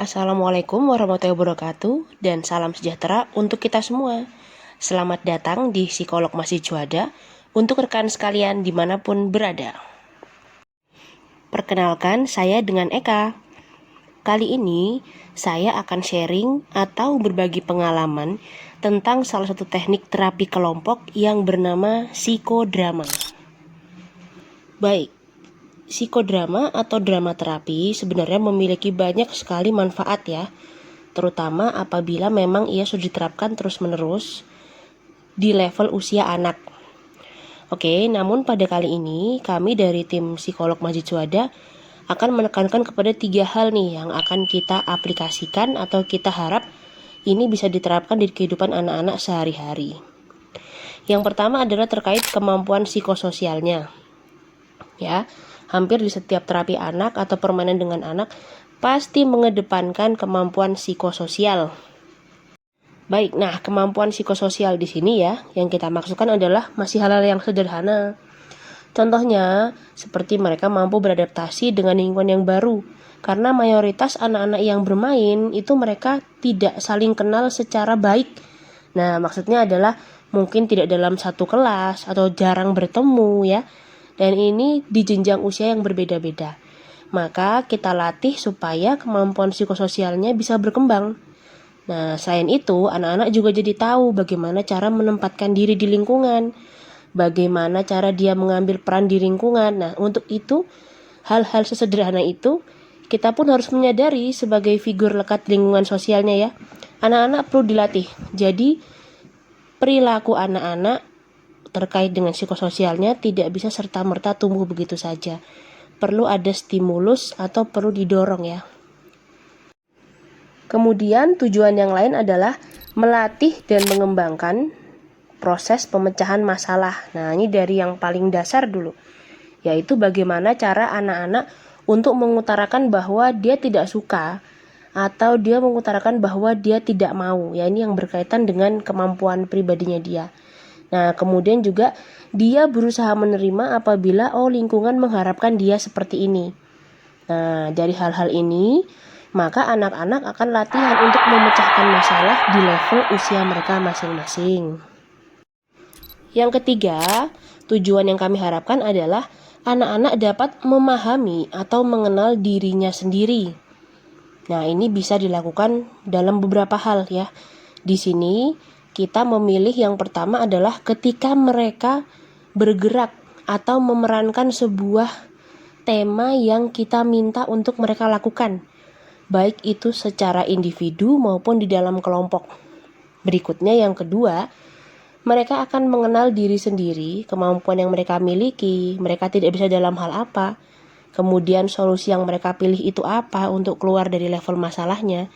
Assalamualaikum warahmatullahi wabarakatuh dan salam sejahtera untuk kita semua. Selamat datang di Psikolog Mahasiswada untuk rekan sekalian dimanapun berada. Perkenalkan, saya dengan Eka. Kali ini saya akan sharing atau berbagi pengalaman tentang salah satu teknik terapi kelompok yang bernama psikodrama. Baik, psikodrama atau drama terapi sebenarnya memiliki banyak sekali manfaat ya, terutama apabila memang ia sudah diterapkan terus-menerus di level usia anak. Oke, namun pada kali ini kami dari tim Psikolog Mahasiswada akan menekankan kepada 3 hal nih yang akan kita aplikasikan atau kita harap ini bisa diterapkan di kehidupan anak-anak sehari-hari. Yang pertama adalah terkait kemampuan psikososialnya. Ya, hampir di setiap terapi anak atau permainan dengan anak pasti mengedepankan kemampuan psikososial. Baik, nah kemampuan psikososial di sini ya, yang kita maksudkan adalah masih hal-hal yang sederhana. Contohnya, seperti mereka mampu beradaptasi dengan lingkungan yang baru. Karena mayoritas anak-anak yang bermain itu mereka tidak saling kenal secara baik. Nah, maksudnya adalah mungkin tidak dalam satu kelas atau jarang bertemu ya. Dan ini di jenjang usia yang berbeda-beda. Maka kita latih supaya kemampuan psikososialnya bisa berkembang. Nah, selain itu, anak-anak juga jadi tahu bagaimana cara menempatkan diri di lingkungan, bagaimana cara dia mengambil peran di lingkungan. Nah, untuk itu, hal-hal sesederhana itu, kita pun harus menyadari sebagai figur lekat lingkungan sosialnya ya. Anak-anak perlu dilatih. Jadi, perilaku anak-anak terkait dengan psikososialnya tidak bisa serta-merta tumbuh begitu saja. Perlu ada stimulus atau perlu didorong ya. Kemudian tujuan yang lain adalah melatih dan mengembangkan proses pemecahan masalah. Nah, ini dari yang paling dasar dulu, yaitu bagaimana cara anak-anak untuk mengutarakan bahwa dia tidak suka atau dia mengutarakan bahwa dia tidak mau. Ya, ini yang berkaitan dengan kemampuan pribadinya dia. Nah, kemudian juga dia berusaha menerima apabila lingkungan mengharapkan dia seperti ini. Nah, dari hal-hal ini, maka anak-anak akan latihan untuk memecahkan masalah di level usia mereka masing-masing. Yang ketiga, tujuan yang kami harapkan adalah anak-anak dapat memahami atau mengenal dirinya sendiri. Nah, ini bisa dilakukan dalam beberapa hal ya. Di sini kita memilih yang pertama adalah ketika mereka bergerak atau memerankan sebuah tema yang kita minta untuk mereka lakukan, baik itu secara individu maupun di dalam kelompok. Berikutnya yang kedua, mereka akan mengenal diri sendiri, kemampuan yang mereka miliki, mereka tidak bisa dalam hal apa, kemudian solusi yang mereka pilih itu apa untuk keluar dari level masalahnya,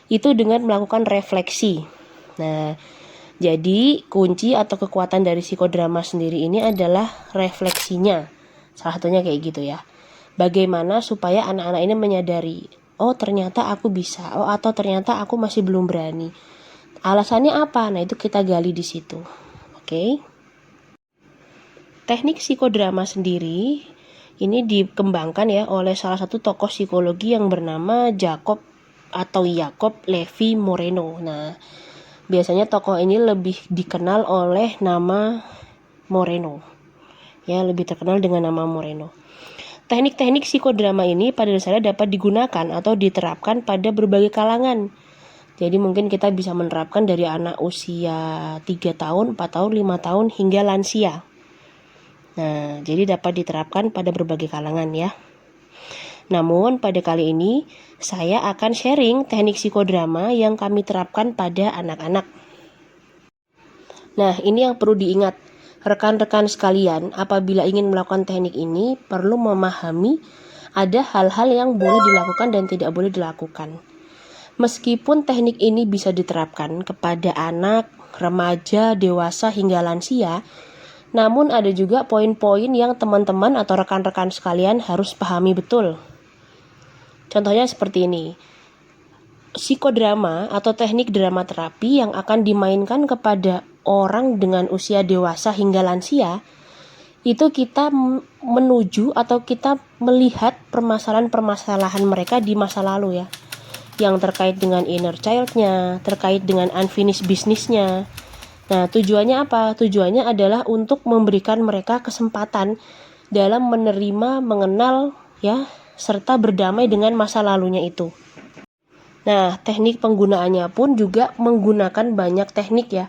itu dengan melakukan refleksi. Nah, jadi kunci atau kekuatan dari psikodrama sendiri ini adalah refleksinya. Salah satunya kayak gitu ya. Bagaimana supaya anak-anak ini menyadari, ternyata aku bisa, atau ternyata aku masih belum berani. Alasannya apa? Nah, itu kita gali di situ. Oke. Teknik psikodrama sendiri ini dikembangkan ya oleh salah satu tokoh psikologi yang bernama Jacob Levi Moreno. Nah, biasanya tokoh ini lebih dikenal oleh nama Moreno. Ya, lebih terkenal dengan nama Moreno. Teknik-teknik psikodrama ini pada dasarnya dapat digunakan atau diterapkan pada berbagai kalangan. Jadi mungkin kita bisa menerapkan dari anak usia 3 tahun, 4 tahun, 5 tahun hingga lansia. Nah, jadi dapat diterapkan pada berbagai kalangan ya. Namun pada kali ini saya akan sharing teknik psikodrama yang kami terapkan pada anak-anak. Nah, ini yang perlu diingat. Rekan-rekan sekalian, apabila ingin melakukan teknik ini perlu memahami ada hal-hal yang boleh dilakukan dan tidak boleh dilakukan. Meskipun teknik ini bisa diterapkan kepada anak, remaja, dewasa hingga lansia, namun ada juga poin-poin yang teman-teman atau rekan-rekan sekalian harus pahami betul. Contohnya seperti ini. Psikodrama atau teknik drama terapi yang akan dimainkan kepada orang dengan usia dewasa hingga lansia, itu kita menuju atau kita melihat permasalahan-permasalahan mereka di masa lalu ya. yang terkait dengan inner child-nya, terkait dengan unfinished business-nya. Nah, tujuannya apa? Tujuannya adalah untuk memberikan mereka kesempatan dalam menerima, mengenal, ya, serta berdamai dengan masa lalunya itu. Nah, teknik penggunaannya pun juga menggunakan banyak teknik ya,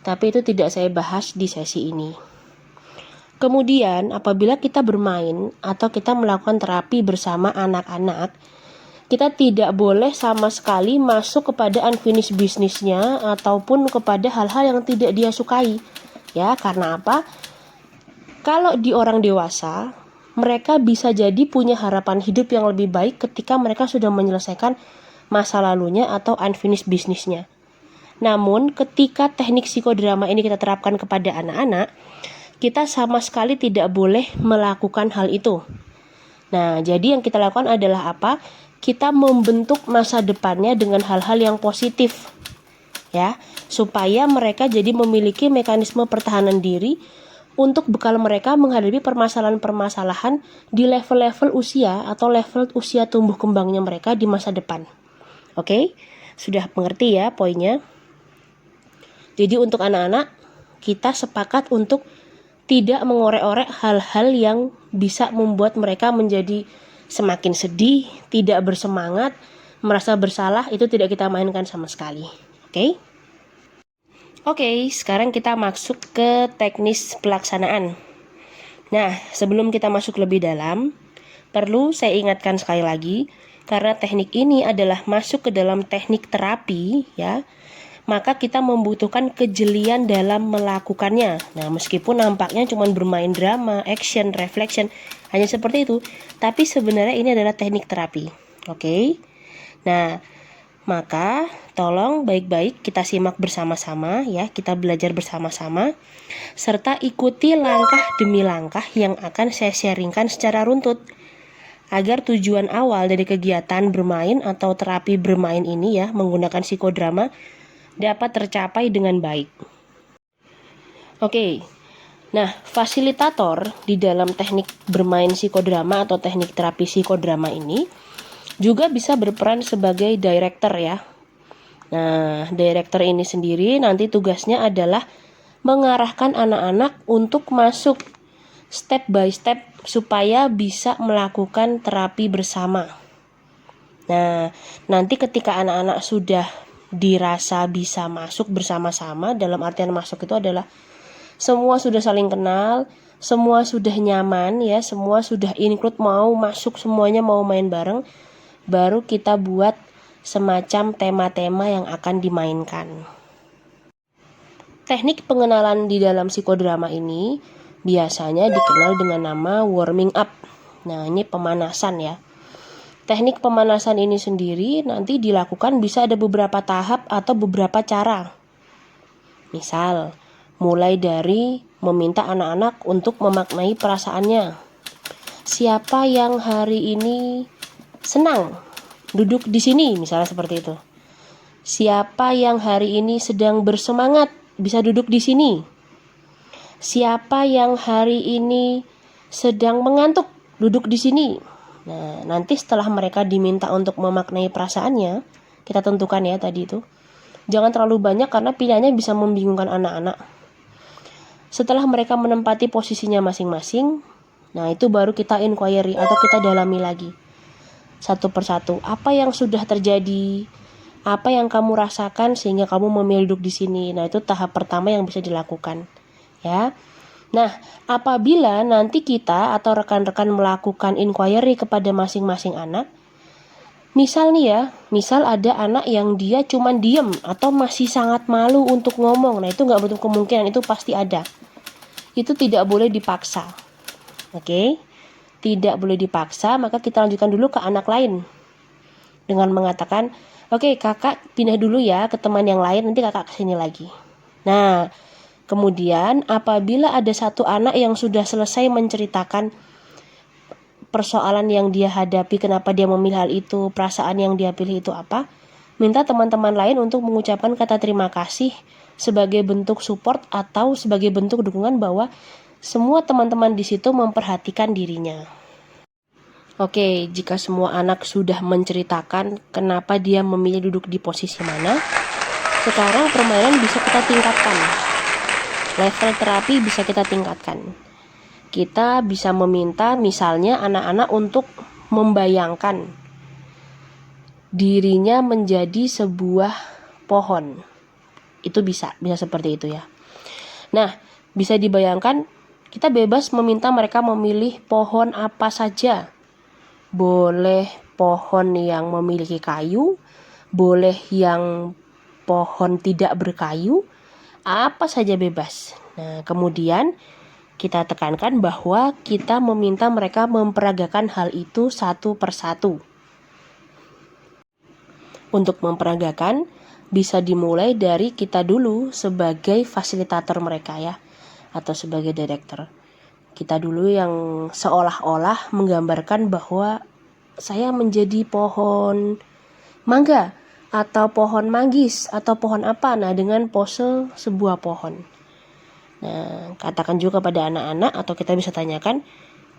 tapi itu tidak saya bahas di sesi ini. Kemudian, apabila kita bermain atau kita melakukan terapi bersama anak-anak, kita tidak boleh sama sekali masuk kepada unfinished business-nya ataupun kepada hal-hal yang tidak dia sukai. Ya, karena apa? Kalau di orang dewasa, mereka bisa jadi punya harapan hidup yang lebih baik ketika mereka sudah menyelesaikan masa lalunya atau unfinished business-nya. Namun, ketika teknik psikodrama ini kita terapkan kepada anak-anak, kita sama sekali tidak boleh melakukan hal itu. Nah, jadi yang kita lakukan adalah apa? Kita membentuk masa depannya dengan hal-hal yang positif, ya, supaya mereka jadi memiliki mekanisme pertahanan diri untuk bekal mereka menghadapi permasalahan-permasalahan di level-level usia atau level usia tumbuh kembangnya mereka di masa depan. Oke? Sudah mengerti ya poinnya? Jadi untuk anak-anak, kita sepakat untuk tidak mengorek-orek hal-hal yang bisa membuat mereka menjadi semakin sedih, tidak bersemangat, merasa bersalah, itu tidak kita mainkan sama sekali. Oke? Oke, sekarang kita masuk ke teknis pelaksanaan. Nah, sebelum kita masuk lebih dalam, perlu saya ingatkan sekali lagi, karena teknik ini adalah masuk ke dalam teknik terapi, ya, maka kita membutuhkan kejelian dalam melakukannya. Nah, meskipun nampaknya cuma bermain drama, action, reflection, hanya seperti itu, tapi sebenarnya ini adalah teknik terapi. Oke? Nah, maka tolong baik-baik kita simak bersama-sama ya, kita belajar bersama-sama, serta ikuti langkah demi langkah yang akan saya sharingkan secara runtut, agar tujuan awal dari kegiatan bermain atau terapi bermain ini ya, menggunakan psikodrama, dapat tercapai dengan baik. Oke, nah fasilitator di dalam teknik bermain psikodrama atau teknik terapi psikodrama ini juga bisa berperan sebagai director ya. Nah, director ini sendiri nanti tugasnya adalah mengarahkan anak-anak untuk masuk step by step supaya bisa melakukan terapi bersama. Nah, nanti ketika anak-anak sudah dirasa bisa masuk bersama-sama, dalam artian masuk itu adalah semua sudah saling kenal, semua sudah nyaman ya, semua sudah include mau masuk, semuanya mau main bareng, baru kita buat semacam tema-tema yang akan dimainkan. Teknik pengenalan di dalam psikodrama ini biasanya dikenal dengan nama warming up. Nah, ini pemanasan ya. Teknik pemanasan ini sendiri nanti dilakukan bisa ada beberapa tahap atau beberapa cara. Misal, mulai dari meminta anak-anak untuk memaknai perasaannya. Siapa yang hari ini senang duduk di sini, misalnya seperti itu. Siapa yang hari ini sedang bersemangat bisa duduk di sini. Siapa yang hari ini sedang mengantuk duduk di sini. Nah, nanti setelah mereka diminta untuk memaknai perasaannya, kita tentukan ya tadi itu. Jangan terlalu banyak karena pilihannya bisa membingungkan anak-anak. Setelah mereka menempati posisinya masing-masing, nah itu baru kita inquiry atau kita dalami lagi. Satu persatu, apa yang sudah terjadi? Apa yang kamu rasakan sehingga kamu memilih duduk di sini? Nah, itu tahap pertama yang bisa dilakukan. Ya. Nah, apabila nanti kita atau rekan-rekan melakukan inquiry kepada masing-masing anak, misal nih ya, misal ada anak yang dia cuman diem atau masih sangat malu untuk ngomong, nah itu nggak betul kemungkinan, itu pasti ada. Itu tidak boleh dipaksa, oke? Tidak boleh dipaksa, maka kita lanjutkan dulu ke anak lain dengan mengatakan, oke, kakak pindah dulu ya ke teman yang lain, nanti kakak kesini lagi. Nah, kemudian apabila ada satu anak yang sudah selesai menceritakan persoalan yang dia hadapi, kenapa dia memilih hal itu, perasaan yang dia pilih itu apa, minta teman-teman lain untuk mengucapkan kata terima kasih sebagai bentuk support atau sebagai bentuk dukungan bahwa semua teman-teman di situ memperhatikan dirinya. Oke, jika semua anak sudah menceritakan kenapa dia memilih duduk di posisi mana, sekarang permainan bisa kita tingkatkan. Level terapi bisa kita tingkatkan. Kita bisa meminta misalnya anak-anak untuk membayangkan dirinya menjadi sebuah pohon. Itu bisa seperti itu ya. Nah, bisa dibayangkan kita bebas meminta mereka memilih pohon apa saja. Boleh pohon yang memiliki kayu, boleh yang pohon tidak berkayu, apa saja bebas. Nah, kemudian kita tekankan bahwa kita meminta mereka memperagakan hal itu satu persatu. Untuk memperagakan, bisa dimulai dari kita dulu sebagai fasilitator mereka ya, atau sebagai direktur. Kita dulu yang seolah-olah menggambarkan bahwa saya menjadi pohon mangga atau pohon manggis atau pohon apa, nah dengan pose sebuah pohon. Nah, katakan juga pada anak-anak atau kita bisa tanyakan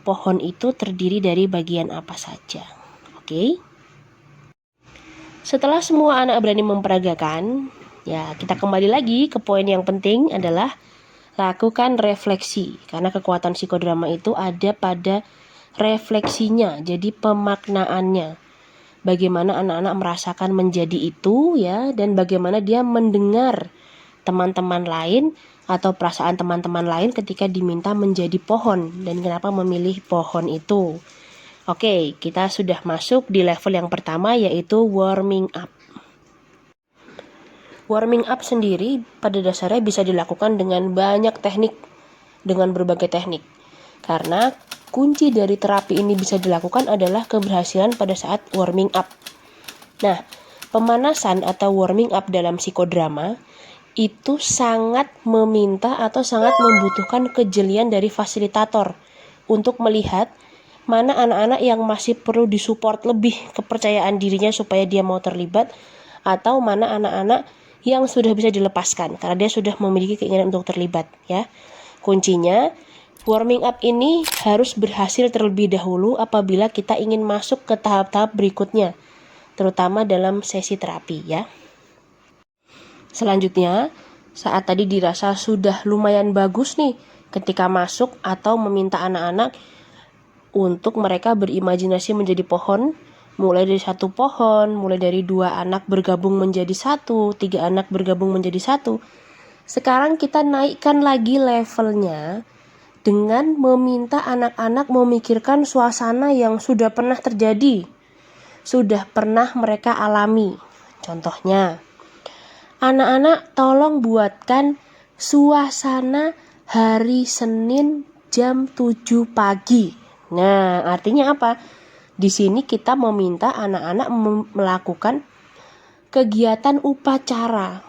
pohon itu terdiri dari bagian apa saja. Oke? Setelah semua anak berani memperagakan, ya kita kembali lagi ke poin yang penting adalah lakukan refleksi, karena kekuatan psikodrama itu ada pada refleksinya, jadi pemaknaannya. Bagaimana anak-anak merasakan menjadi itu ya, dan bagaimana dia mendengar teman-teman lain atau perasaan teman-teman lain ketika diminta menjadi pohon dan kenapa memilih pohon itu. Oke, kita sudah masuk di level yang pertama yaitu warming up. Warming up sendiri pada dasarnya bisa dilakukan dengan banyak teknik, dengan berbagai teknik. Karena kunci dari terapi ini bisa dilakukan adalah keberhasilan pada saat warming up. Nah, pemanasan atau warming up dalam psikodrama itu sangat meminta atau sangat membutuhkan kejelian dari fasilitator untuk melihat mana anak-anak yang masih perlu disupport lebih kepercayaan dirinya supaya dia mau terlibat, atau mana anak-anak yang sudah bisa dilepaskan karena dia sudah memiliki keinginan untuk terlibat ya. Kuncinya warming up ini harus berhasil terlebih dahulu apabila kita ingin masuk ke tahap-tahap berikutnya, terutama dalam sesi terapi ya. Selanjutnya, saat tadi dirasa sudah lumayan bagus nih ketika masuk atau meminta anak-anak untuk mereka berimajinasi menjadi pohon, mulai dari satu pohon, mulai dari 2 anak bergabung menjadi 1, 3 anak bergabung menjadi 1. Sekarang kita naikkan lagi levelnya dengan meminta anak-anak memikirkan suasana yang sudah pernah terjadi, sudah pernah mereka alami. Contohnya, anak-anak tolong buatkan suasana hari Senin jam 7 pagi. Nah, artinya apa? Di sini kita meminta anak-anak melakukan kegiatan upacara.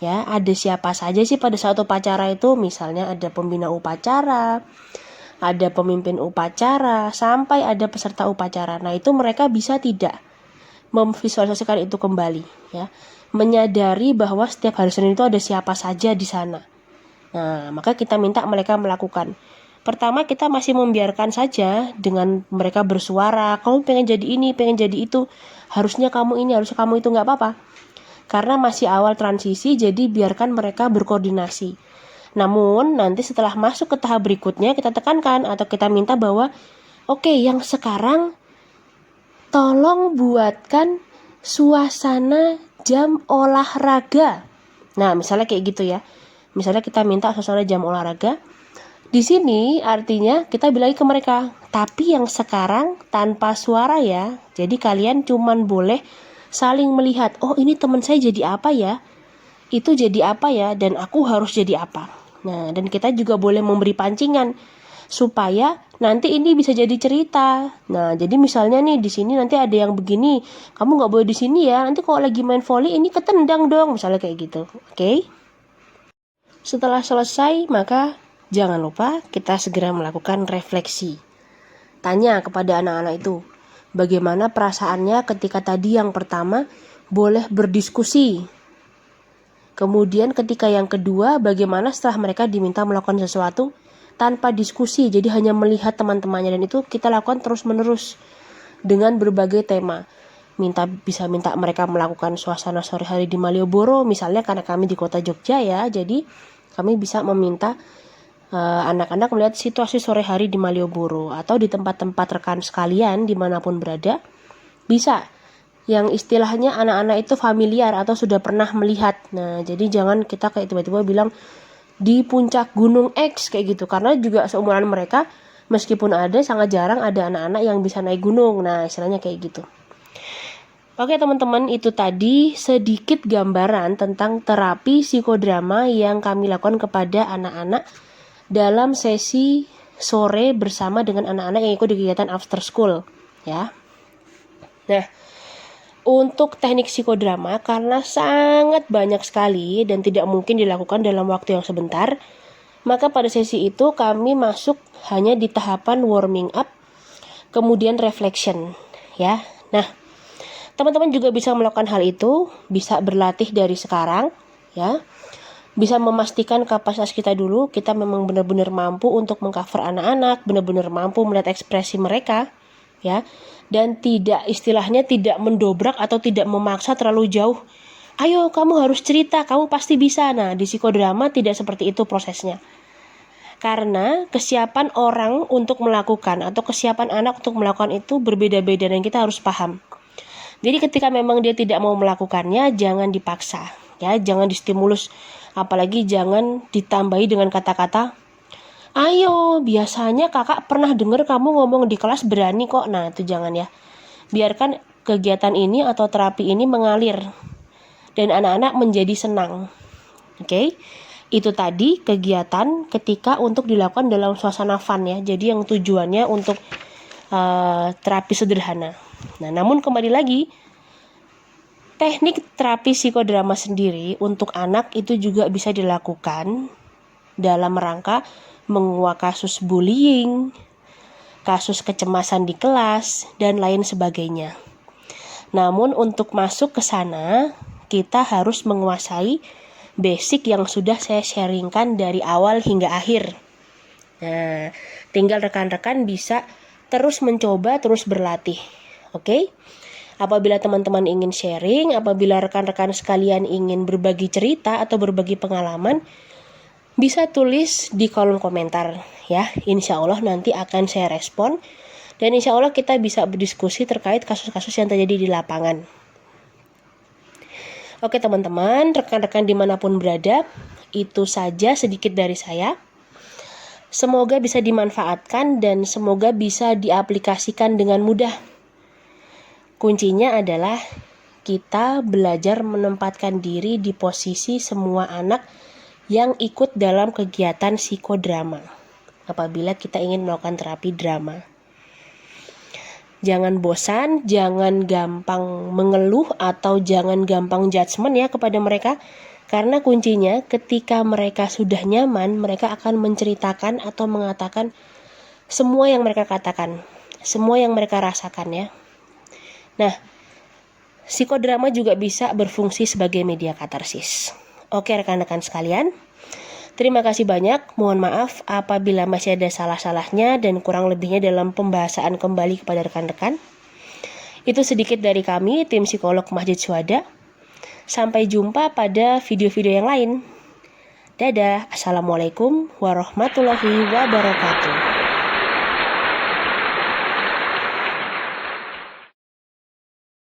Ya, ada siapa saja sih pada saat upacara itu? Misalnya ada pembina upacara, ada pemimpin upacara, sampai ada peserta upacara. Nah, itu mereka bisa tidak memvisualisasikan itu kembali, ya. Menyadari bahwa setiap hari Senin itu ada siapa saja di sana. Nah, maka kita minta mereka melakukan. Pertama, kita masih membiarkan saja dengan mereka bersuara, kamu pengen jadi ini, pengen jadi itu, harusnya kamu ini, harusnya kamu itu, nggak apa-apa. Karena masih awal transisi, jadi biarkan mereka berkoordinasi. Namun, nanti setelah masuk ke tahap berikutnya, kita tekankan atau kita minta bahwa, oke, yang sekarang tolong buatkan suasana jam olahraga. Nah, misalnya kayak gitu ya. Misalnya kita minta suasana jam olahraga. Di sini artinya kita bilang ke mereka, tapi yang sekarang tanpa suara ya. Jadi kalian cuman boleh saling melihat, oh ini teman saya jadi apa ya, itu jadi apa ya, dan aku harus jadi apa. Nah, dan kita juga boleh memberi pancingan supaya nanti ini bisa jadi cerita. Nah, jadi misalnya nih di sini nanti ada yang begini, kamu nggak boleh di sini ya. Nanti kalau lagi main volley ini ketendang dong, misalnya kayak gitu. Oke? Setelah selesai, maka jangan lupa kita segera melakukan refleksi. Tanya kepada anak-anak itu, bagaimana perasaannya ketika tadi yang pertama boleh berdiskusi. Kemudian ketika yang kedua, bagaimana setelah mereka diminta melakukan sesuatu tanpa diskusi, jadi hanya melihat teman-temannya, dan itu kita lakukan terus-menerus dengan berbagai tema. Bisa minta mereka melakukan suasana sore hari di Malioboro, misalnya karena kami di kota Jogja ya, jadi kami bisa meminta anak-anak melihat situasi sore hari di Malioboro atau di tempat-tempat rekan sekalian dimanapun berada. Bisa yang istilahnya anak-anak itu familiar atau sudah pernah melihat. Nah, jadi jangan kita kayak tiba-tiba bilang di puncak gunung X kayak gitu, karena juga seumuran mereka meskipun ada, sangat jarang ada anak-anak yang bisa naik gunung. Nah, istilahnya kayak gitu. Oke teman-teman, itu tadi sedikit gambaran tentang terapi psikodrama yang kami lakukan kepada anak-anak dalam sesi sore bersama dengan anak-anak yang ikut di kegiatan after school ya. Nah, untuk teknik psikodrama karena sangat banyak sekali dan tidak mungkin dilakukan dalam waktu yang sebentar, maka pada sesi itu kami masuk hanya di tahapan warming up, kemudian reflection ya. Nah, teman-teman juga bisa melakukan hal itu, bisa berlatih dari sekarang ya. Bisa memastikan kapasitas kita dulu, kita memang benar-benar mampu untuk mengcover anak-anak, benar-benar mampu melihat ekspresi mereka ya, dan tidak istilahnya tidak mendobrak atau tidak memaksa terlalu jauh. Ayo kamu harus cerita, kamu pasti bisa. Nah, di psikodrama tidak seperti itu prosesnya. Karena kesiapan orang untuk melakukan atau kesiapan anak untuk melakukan itu berbeda-beda dan kita harus paham. Jadi ketika memang dia tidak mau melakukannya, jangan dipaksa ya, jangan distimulus, apalagi jangan ditambahi dengan kata-kata ayo, biasanya kakak pernah dengar kamu ngomong di kelas berani kok. Nah, itu jangan ya. Biarkan kegiatan ini atau terapi ini mengalir dan anak-anak menjadi senang. Oke? Itu tadi kegiatan ketika untuk dilakukan dalam suasana fun ya. Jadi yang tujuannya untuk terapi sederhana. Nah, namun kembali lagi, teknik terapi psikodrama sendiri untuk anak itu juga bisa dilakukan dalam rangka menguak kasus bullying, kasus kecemasan di kelas, dan lain sebagainya. Namun untuk masuk ke sana, kita harus menguasai basic yang sudah saya sharingkan dari awal hingga akhir. Nah, tinggal rekan-rekan bisa terus mencoba, terus berlatih. Oke? Apabila teman-teman ingin sharing, apabila rekan-rekan sekalian ingin berbagi cerita atau berbagi pengalaman, bisa tulis di kolom komentar ya. Insya Allah nanti akan saya respon dan insya Allah kita bisa berdiskusi terkait kasus-kasus yang terjadi di lapangan. Oke teman-teman, rekan-rekan dimanapun berada, itu saja sedikit dari saya. Semoga bisa dimanfaatkan dan semoga bisa diaplikasikan dengan mudah. Kuncinya adalah kita belajar menempatkan diri di posisi semua anak yang ikut dalam kegiatan psikodrama apabila kita ingin melakukan terapi drama. Jangan bosan, jangan gampang mengeluh atau jangan gampang judgement ya kepada mereka, karena kuncinya ketika mereka sudah nyaman, mereka akan menceritakan atau mengatakan semua yang mereka katakan, semua yang mereka rasakan ya. Nah, psikodrama juga bisa berfungsi sebagai media katarsis. Oke rekan-rekan sekalian, terima kasih banyak. Mohon maaf apabila masih ada salah-salahnya dan kurang lebihnya dalam pembahasan kembali kepada rekan-rekan. Itu sedikit dari kami, tim psikolog Masjid Syuhada. Sampai jumpa pada video-video yang lain. Dadah, Assalamualaikum warahmatullahi wabarakatuh.